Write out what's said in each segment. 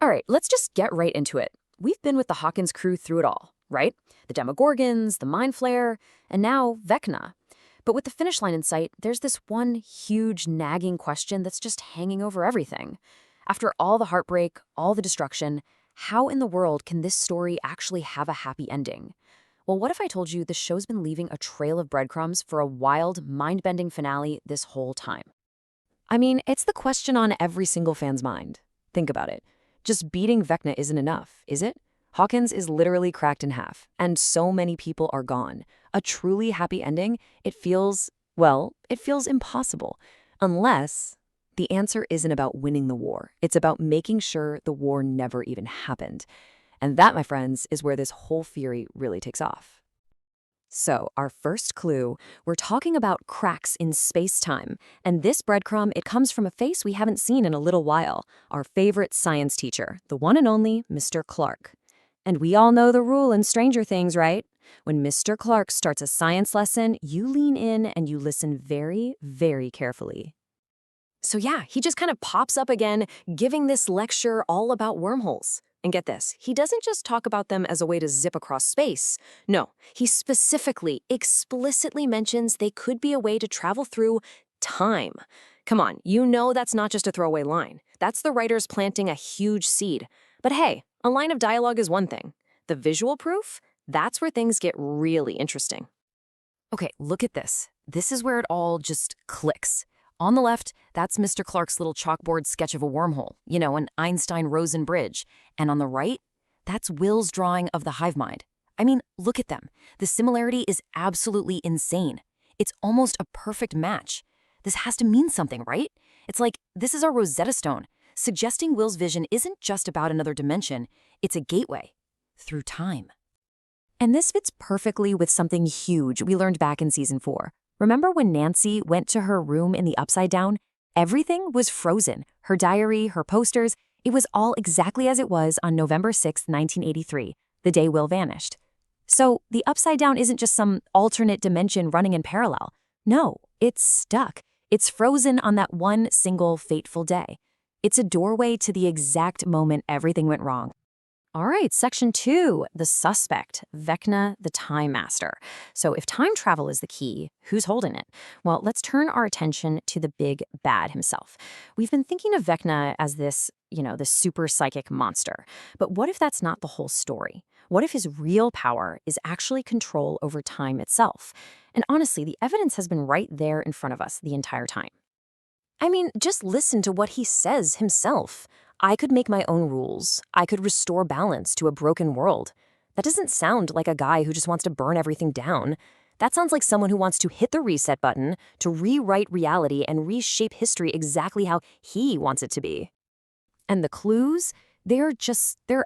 All right, let's just get right into it. We've been with the Hawkins crew through it all, right? The Demogorgons, the Mind Flayer, and now Vecna. But with the finish line in sight, there's this one huge nagging question that's just hanging over everything. After all the heartbreak, all the destruction, how in the world can this story actually have a happy ending? Well, what if I told you the show's been leaving a trail of breadcrumbs for a wild, mind-bending finale this whole time? I mean, it's the question on every single fan's mind. Think about it. Just beating Vecna isn't enough, is it? Hawkins is literally cracked in half, and so many people are gone. A truly happy ending, it feels impossible. Unless the answer isn't about winning the war. It's about making sure the war never even happened. And that, my friends, is where this whole theory really takes off. So, our first clue, we're talking about cracks in space-time. And this breadcrumb, it comes from a face we haven't seen in a little while, our favorite science teacher, the one and only Mr. Clark. And we all know the rule in Stranger Things, right? When Mr. Clark starts a science lesson, you lean in and you listen very, very carefully. So yeah, he just kind of pops up again, giving this lecture all about wormholes. And get this, he doesn't just talk about them as a way to zip across space. No, he specifically, explicitly mentions they could be a way to travel through time. Come on, you know that's not just a throwaway line. That's the writers planting a huge seed. But hey, a line of dialogue is one thing. The visual proof? That's where things get really interesting. Okay, look at this. This is where it all just clicks. On the left, that's Mr. Clark's little chalkboard sketch of a wormhole, an Einstein-Rosen bridge. And on the right, that's Will's drawing of the hive mind. I mean, look at them. The similarity is absolutely insane. It's almost a perfect match. This has to mean something, right? It's like, this is our Rosetta Stone, suggesting Will's vision isn't just about another dimension, it's a gateway through time. And this fits perfectly with something huge we learned back in Season 4. Remember when Nancy went to her room in the Upside Down? Everything was frozen. Her diary, her posters, it was all exactly as it was on November 6, 1983, the day Will vanished. So the Upside Down isn't just some alternate dimension running in parallel. No, it's stuck. It's frozen on that one single fateful day. It's a doorway to the exact moment everything went wrong. All right, section 2, the suspect, Vecna the Time Master. So if time travel is the key, who's holding it? Well, let's turn our attention to the big bad himself. We've been thinking of Vecna as this super psychic monster. But what if that's not the whole story? What if his real power is actually control over time itself? And honestly, the evidence has been right there in front of us the entire time. I mean, just listen to what he says himself. I could make my own rules. I could restore balance to a broken world. That doesn't sound like a guy who just wants to burn everything down. That sounds like someone who wants to hit the reset button to rewrite reality and reshape history exactly how he wants it to be. And the clues, they're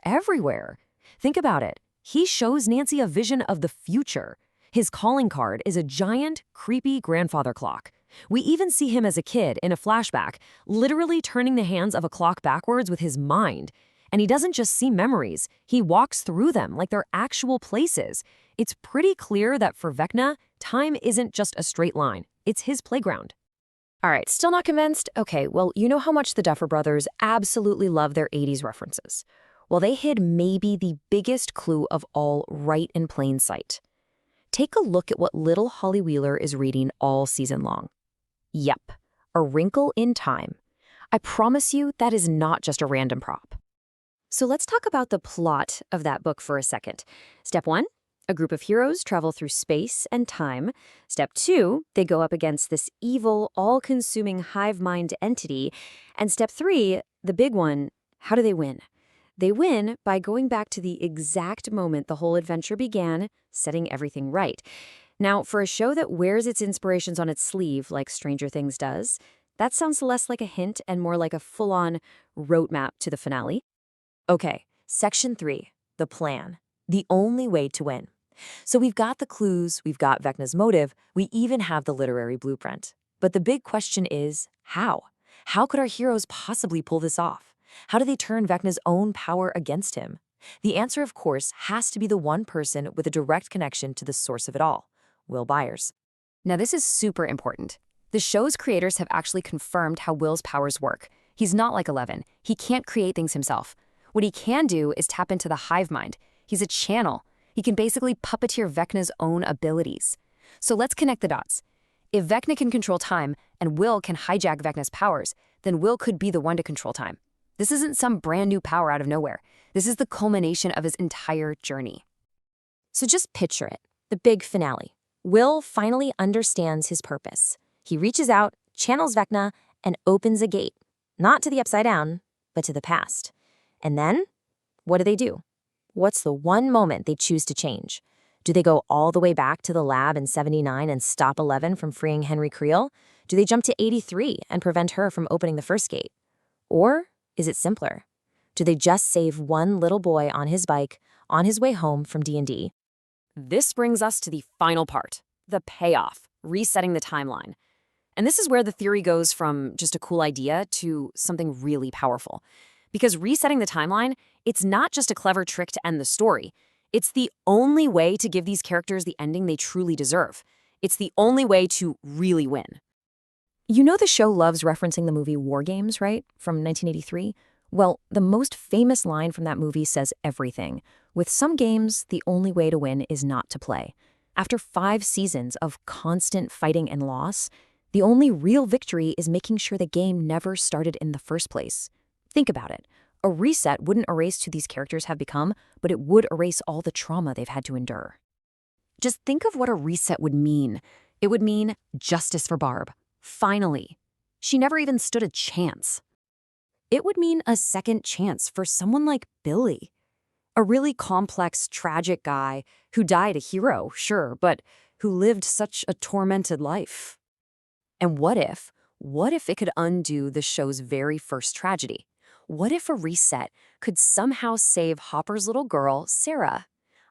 everywhere. Think about it. He shows Nancy a vision of the future. His calling card is a giant, creepy grandfather clock. We even see him as a kid in a flashback, literally turning the hands of a clock backwards with his mind. And he doesn't just see memories, he walks through them like they're actual places. It's pretty clear that for Vecna, time isn't just a straight line. It's his playground. All right, still not convinced? Okay, well, you know how much the Duffer Brothers absolutely love their 80s references. Well, they hid maybe the biggest clue of all right in plain sight. Take a look at what little Holly Wheeler is reading all season long. Yep, A Wrinkle in Time. I promise you that is not just a random prop. So let's talk about the plot of that book for a second. Step 1, a group of heroes travel through space and time. Step 2, they go up against this evil, all-consuming hive mind entity. And step 3, the big one, how do they win? They win by going back to the exact moment the whole adventure began, setting everything right. Now, for a show that wears its inspirations on its sleeve like Stranger Things does, that sounds less like a hint and more like a full-on roadmap to the finale. Okay, section 3, the plan. The only way to win. So we've got the clues, we've got Vecna's motive, we even have the literary blueprint. But the big question is, how? How could our heroes possibly pull this off? How do they turn Vecna's own power against him? The answer, of course, has to be the one person with a direct connection to the source of it all, Will Byers. Now, this is super important. The show's creators have actually confirmed how Will's powers work. He's not like Eleven. He can't create things himself. What he can do is tap into the hive mind. He's a channel. He can basically puppeteer Vecna's own abilities. So let's connect the dots. If Vecna can control time and Will can hijack Vecna's powers, then Will could be the one to control time. This isn't some brand new power out of nowhere. This is the culmination of his entire journey. So just picture it, the big finale. Will finally understands his purpose. He reaches out, channels Vecna, and opens a gate. Not to the Upside Down, but to the past. And then, what do? What's the one moment they choose to change? Do they go all the way back to the lab in 79 and stop 11 from freeing Henry Creel? Do they jump to 83 and prevent her from opening the first gate? Or is it simpler? Do they just save one little boy on his bike on his way home from D&D? This brings us to the final part, the payoff, resetting the timeline. And this is where the theory goes from just a cool idea to something really powerful. Because resetting the timeline, it's not just a clever trick to end the story. It's the only way to give these characters the ending they truly deserve. It's the only way to really win. You know the show loves referencing the movie War Games, right? From 1983? Well, the most famous line from that movie says everything. With some games, the only way to win is not to play. After 5 seasons of constant fighting and loss, the only real victory is making sure the game never started in the first place. Think about it. A reset wouldn't erase who these characters have become, but it would erase all the trauma they've had to endure. Just think of what a reset would mean. It would mean justice for Barb. Finally. She never even stood a chance. It would mean a second chance for someone like Billy. A really complex, tragic guy who died a hero, sure, but who lived such a tormented life. And what if it could undo the show's very first tragedy? What if a reset could somehow save Hopper's little girl, Sarah?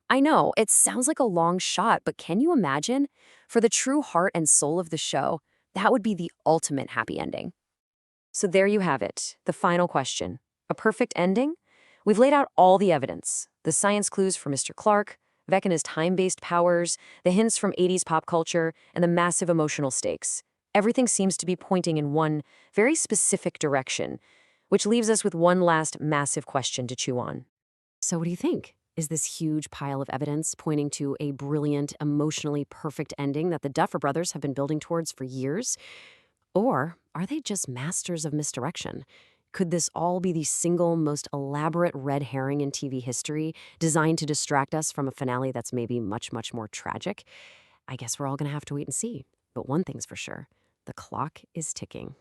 I know, it sounds like a long shot, but can you imagine? For the true heart and soul of the show, that would be the ultimate happy ending. So there you have it, the final question. A perfect ending? We've laid out all the evidence, the science clues for Mr. Clark, Vecna's time-based powers, the hints from 80s pop culture, and the massive emotional stakes. Everything seems to be pointing in one very specific direction, which leaves us with one last massive question to chew on. So what do you think? Is this huge pile of evidence pointing to a brilliant, emotionally perfect ending that the Duffer Brothers have been building towards for years? Or are they just masters of misdirection? Could this all be the single most elaborate red herring in TV history, designed to distract us from a finale that's maybe much, much more tragic? I guess we're all going to have to wait and see. But one thing's for sure, the clock is ticking.